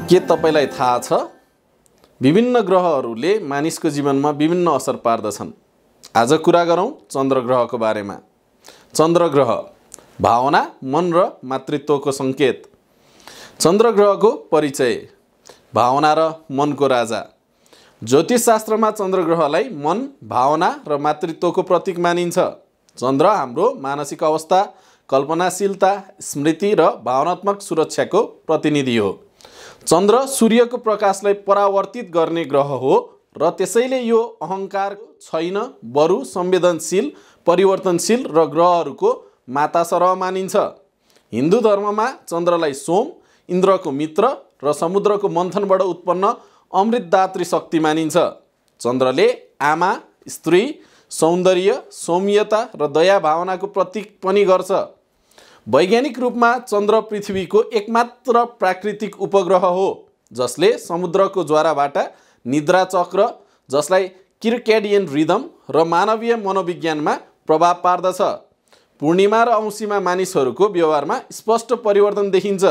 के तपाईलाई थाहा छ विभिन्न ग्रहहरूले मानिसको जीवनमा विभिन्न असर पार्दछन्। आज कुरा गरौँ चन्द्र ग्रहको बारेमा। चन्द्र ग्रह भावना, मन र मातृत्वको सङ्केत। चन्द्र ग्रहको परिचय भावना र मनको राजा। ज्योतिषशास्त्रमा चन्द्र ग्रहलाई मन, भावना र मातृत्वको प्रतीक मानिन्छ। चन्द्र हाम्रो मानसिक अवस्था, कल्पनाशीलता, स्मृति र भावनात्मक सुरक्षाको प्रतिनिधि हो। चन्द्र सूर्यको प्रकाशलाई परावर्तित गर्ने ग्रह हो र त्यसैले यो अहङ्कार छैन, बरु संवेदनशील, परिवर्तनशील र ग्रहहरूको माता सरह मानिन्छ। हिन्दू धर्ममा चन्द्रलाई सोम, इन्द्रको मित्र र समुद्रको मन्थनबाट उत्पन्न अमृतदात्री शक्ति मानिन्छ। चन्द्रले आमा, स्त्री, सौन्दर्य, सौम्यता र दया भावनाको प्रतीक पनि गर्छ। वैज्ञानिक रूपमा चन्द्र पृथ्वीको एकमात्र प्राकृतिक उपग्रह हो जसले समुद्रको ज्वाराबाट निद्रा चक्र, जसलाई किर्केडियन रिदम र मानवीय मनोविज्ञानमा प्रभाव पार्दछ। पूर्णिमा र औँसीमा मानिसहरूको व्यवहारमा स्पष्ट परिवर्तन देखिन्छ,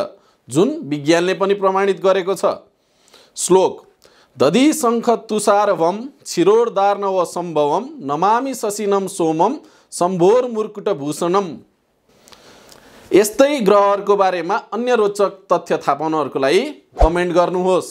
जुन विज्ञानले पनि प्रमाणित गरेको छ। श्लोक दधि शङ्ख तुषारवम क्षिरोर्दार्णव सम्भवम नमामि शशिनम सोमम शम्भोर मुर्कुट भूषणम। यस्तै ग्रहहरूको बारेमा अन्य रोचक तथ्य थाहा पाउनहरूको लागि कमेन्ट गर्नुहोस्।